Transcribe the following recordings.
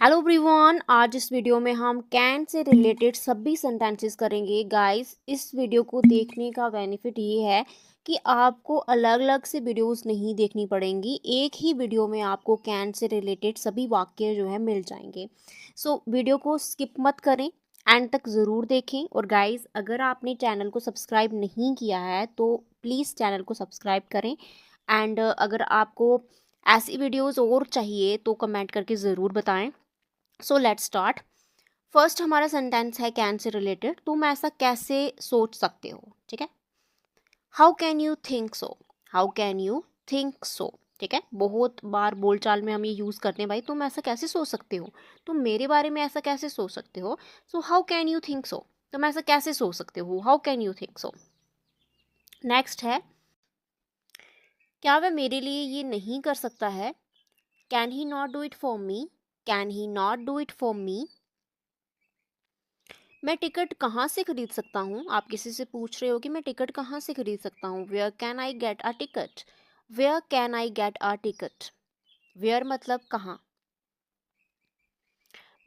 Hello everyone, आज इस video में हम कैन से रिलेटेड सभी सेंटेंसेस करेंगे। गाइस, इस वीडियो को देखने का बेनिफिट ये है कि आपको अलग अलग से वीडियोस नहीं देखनी पड़ेंगी। एक ही वीडियो में आपको कैन से रिलेटेड सभी वाक्य जो है मिल जाएंगे। सो वीडियो को स्किप मत करें, एंड तक ज़रूर देखें। और गाइस, अगर आपने चैनल को सब्सक्राइब नहीं किया है तो प्लीज़ चैनल को सब्सक्राइब करें। एंड अगर आपको ऐसी वीडियोस और चाहिए तो कमेंट करके ज़रूर बताएं। So let's start. फर्स्ट हमारा सेंटेंस है कैन से रिलेटेड। तुम ऐसा कैसे सोच सकते हो? ठीक है। How can you think so? How can you think so? ठीक है, बहुत बार बोलचाल में हम ये यूज़ करते हैं। भाई, तुम ऐसा कैसे सोच सकते हो? तुम मेरे बारे में ऐसा कैसे सोच सकते हो? So how can you think so? तुम ऐसा कैसे सोच सकते हो? How can you think so? Next है, क्या वह मेरे लिए ये नहीं कर सकता है? Can he not do it for me? Can he not do it for me? मैं टिकट कहाँ से खरीद सकता हूँ? आप किसी से पूछ रहे हो कि मैं टिकट कहाँ से खरीद सकता हूँ। Where can I get a ticket? Where can I get a ticket? Where मतलब कहाँ।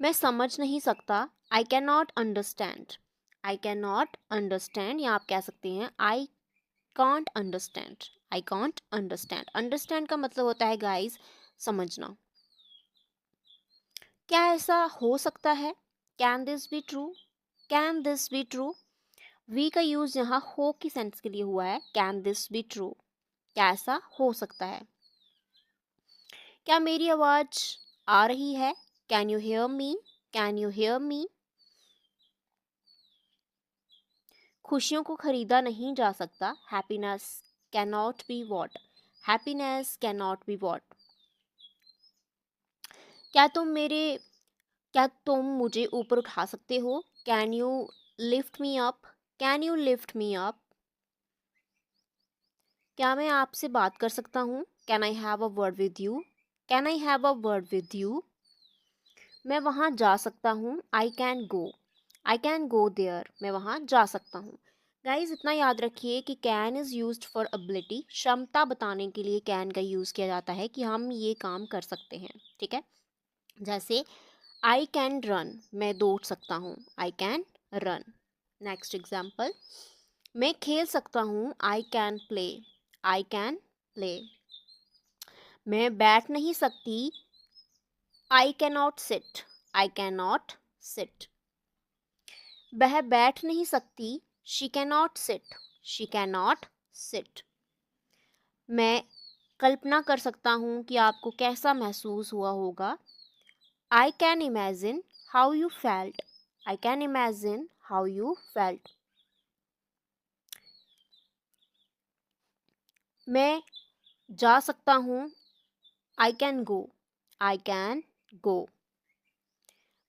मैं समझ नहीं सकता। I can not understand. I can not understand, या आप कह सकते हैं I can't understand. I can't understand. Understand का मतलब होता है गाइस समझना। क्या ऐसा हो सकता है? Can this be true? Can this be true? Be का यूज यहाँ हो की सेंस के लिए हुआ है। Can this be true? क्या ऐसा हो सकता है? क्या मेरी आवाज आ रही है? Can you hear me? Can you hear me? खुशियों को खरीदा नहीं जा सकता। Happiness can not be what? Happiness can not be what? क्या तुम मेरे क्या तुम मुझे ऊपर उठा सकते हो? Can you lift me up? Can you lift me up? क्या मैं आपसे बात कर सकता हूँ? Can I have a word with you? Can I have a word with you? मैं वहाँ जा सकता हूँ। I can go. I can go there. मैं वहाँ जा सकता हूँ। गाइज, इतना याद रखिए कि can is used for ability. क्षमता बताने के लिए कैन का यूज़ किया जाता है कि हम ये काम कर सकते हैं। ठीक है। जैसे आई कैन रन, मैं दौड़ सकता हूँ। I can run. Next example, मैं खेल सकता हूँ। I can play. I can play. मैं बैठ नहीं सकती। आई can not sit. I can not sit. वह बैठ नहीं सकती। She can not sit. She can not sit. मैं कल्पना कर सकता हूँ कि आपको कैसा महसूस हुआ होगा। I can imagine how you felt. I can imagine how you felt. मैं जा सकता हूँ। I can go. I can गो।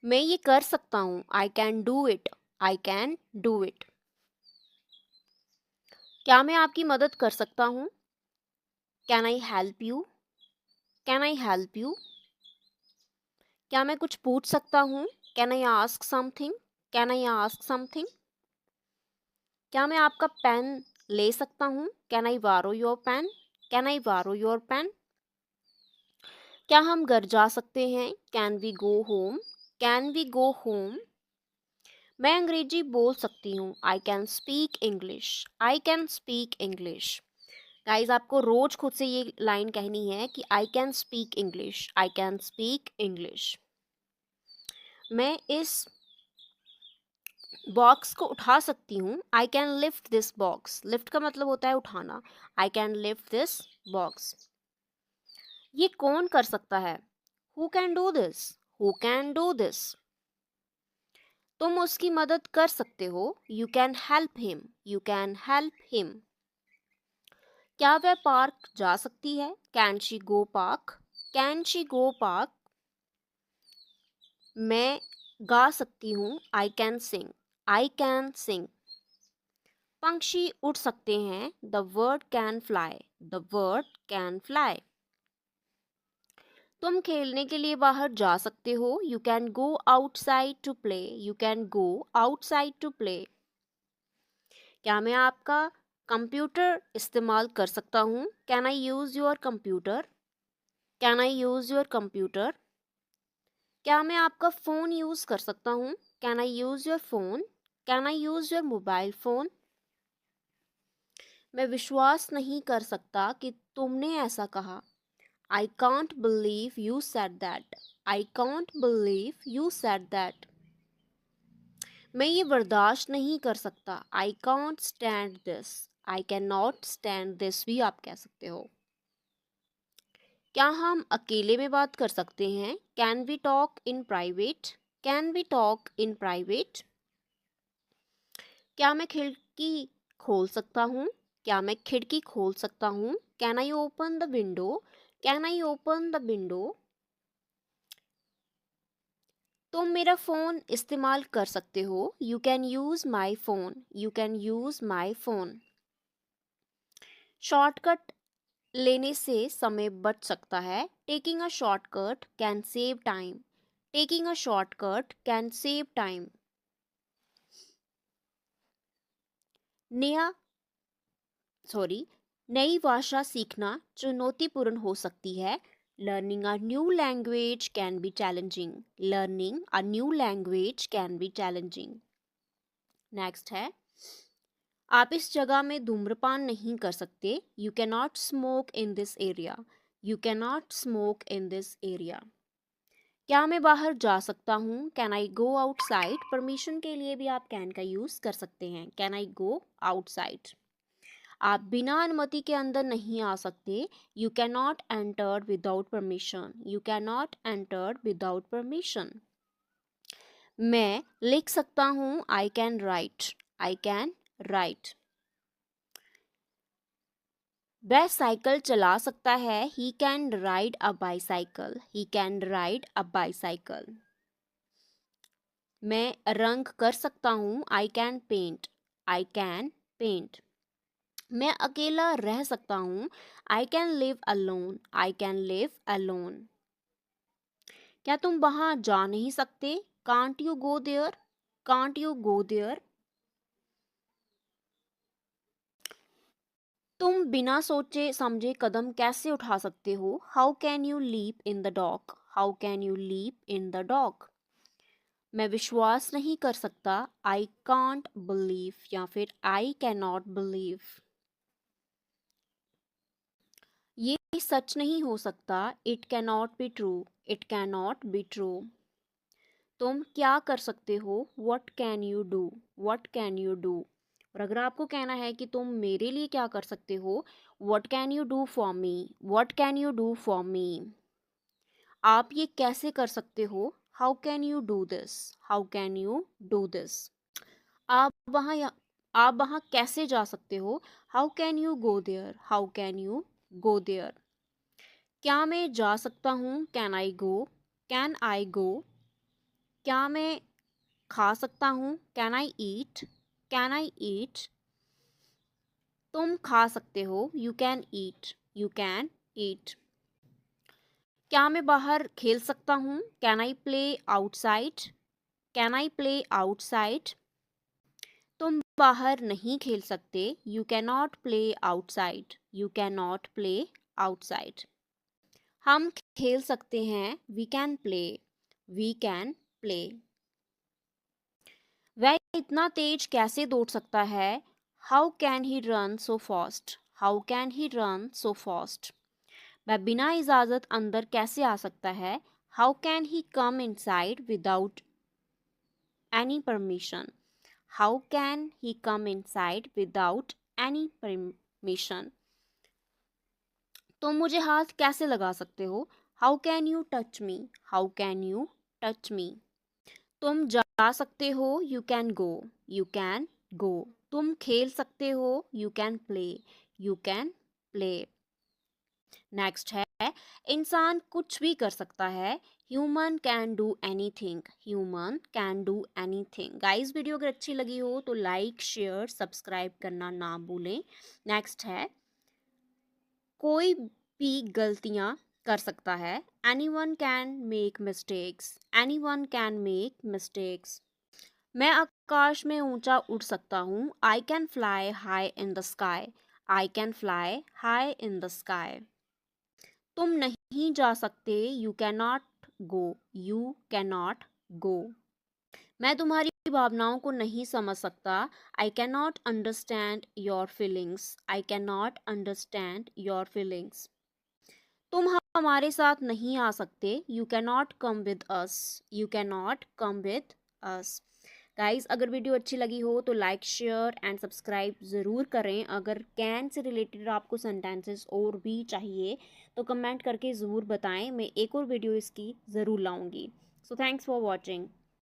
मैं ये कर सकता हूँ। I can do it. I can do it. क्या मैं आपकी मदद कर सकता हूँ? Can I help you? Can I help you? क्या मैं कुछ पूछ सकता हूँ? Can I ask something? Can I ask something? क्या मैं आपका पेन ले सकता हूँ? कैन आई बारो योर पेन? कैन आई बारो योर पेन? क्या हम घर जा सकते हैं? Can we go home? Can we go home? मैं अंग्रेजी बोल सकती हूँ। I can speak English. I can speak English. Guys, आपको रोज खुद से ये लाइन कहनी है कि I can speak English. I can speak English. मैं इस बॉक्स को उठा सकती हूँ। I can lift this box. Lift का मतलब होता है उठाना। I can lift this box. ये कौन कर सकता है? Who can do this? Who can do this? तुम उसकी मदद कर सकते हो। You can help him. You can help him. क्या वह पार्क जा सकती है? Can she go park? Can she go park? मैं गा सकती हूँ। I can sing. I can sing. पंछी उड़ सकते हैं। The word can fly. The word can fly. तुम खेलने के लिए बाहर जा सकते हो। You can go outside to play. You can go outside to play. क्या मैं आपका कंप्यूटर इस्तेमाल कर सकता हूँ? Can I use your computer? Can I use your computer? क्या मैं आपका फ़ोन यूज़ कर सकता हूँ? Can I use your phone? Can I use your mobile phone? मैं विश्वास नहीं कर सकता कि तुमने ऐसा कहा। I can't believe you said that. I can't believe you said that. मैं ये बर्दाश्त नहीं कर सकता। I can't stand this. I can not stand this भी आप कह सकते हो। क्या हम अकेले में बात कर सकते हैं? Can we talk in private? Can we talk in private? क्या मैं खिड़की खोल सकता हूँ? क्या मैं खिड़की खोल सकता हूँ? Can I open the window? Can I open the window? तुम मेरा फ़ोन इस्तेमाल कर सकते हो। You can use my phone. You can use my phone. Shortcut लेने से समय बच सकता है। Taking a shortcut can save time. Taking a shortcut can save time. नया नई भाषा सीखना चुनौतीपूर्ण हो सकती है। Learning a new language can be challenging. Learning a new language can be challenging. Next है, आप इस जगह में धूम्रपान नहीं कर सकते। You can not smoke in this area. You can not smoke in this area. क्या मैं बाहर जा सकता हूँ? Can I go outside? Permission के लिए भी आप कैन का यूज़ कर सकते हैं। Can I go outside? आप बिना अनुमति के अंदर नहीं आ सकते। You can not enter without permission. You can not enter without permission. मैं लिख सकता हूँ। I can write. I can write. वह साइकिल चला सकता है। He can ride a bicycle. He can ride a bicycle. मैं रंग कर सकता हूँ। I can paint. I can paint. मैं अकेला रह सकता हूँ। I can live alone. I can live alone. क्या तुम वहाँ जा नहीं सकते? Can't you go there? Can't you go there? तुम बिना सोचे समझे कदम कैसे उठा सकते हो? How can you leap in the dog? How can you leap in the dog? मैं विश्वास नहीं कर सकता। आई कांट बिलीव या फिर आई कैन नॉट बिलीव। ये सच नहीं हो सकता। It can not be true. It can not be true. तुम क्या कर सकते हो? What can you do? What can you do? और अगर आपको कहना है कि तुम मेरे लिए क्या कर सकते हो, what can you do for me? What can you do for me? आप ये कैसे कर सकते हो? How can you do this? How can you do this? आप वहाँ आप वहाँ कैसे जा सकते हो? How can you go there? How can you go there? क्या मैं जा सकता हूँ? Can I go? Can I go? क्या मैं खा सकता हूँ? Can I eat? Can I eat? तुम खा सकते हो। You can eat. You can eat. क्या मैं बाहर खेल सकता हूँ? Can I play outside? Can I play outside? तुम बाहर नहीं खेल सकते। You can not play outside. You can not play outside. हम खेल सकते हैं। We can play. We can play. वह इतना तेज कैसे दौड़ सकता है? How can he run so fast? How can he run so fast? वह बिना इजाज़त अंदर कैसे आ सकता है? How can he come inside without any permission? How can he come inside without any permission? तुम मुझे हाथ कैसे लगा सकते हो? How can you touch me? How can you touch me? तुम जा सकते हो। You can go. You can गो। तुम खेल सकते हो। You can play. You can play. Next है, इंसान कुछ भी कर सकता है। Human can do anything. Human can do anything. Guys, video अगर अच्छी लगी हो तो लाइक शेयर सब्सक्राइब करना ना भूलें। नेक्स्ट है, कोई भी गलतियां कर सकता है। Any one can make mistakes. Any one can make mistakes. मैं आकाश में ऊंचा उड़ सकता हूँ। I can fly high in the sky. I can fly high in the sky. तुम नहीं जा सकते। You can not go, you can not go. मैं तुम्हारी भावनाओं को नहीं समझ सकता, I can not understand your feelings, I can not understand your feelings. तुम हमारे साथ नहीं आ सकते, you can not come with us, you can not come with us. Guys, अगर वीडियो अच्छी लगी हो तो लाइक शेयर एंड सब्सक्राइब ज़रूर करें। अगर कैन से रिलेटेड आपको सेंटेंसेस और भी चाहिए तो कमेंट करके ज़रूर बताएं, मैं एक और वीडियो इसकी ज़रूर लाऊंगी। So thanks for watching.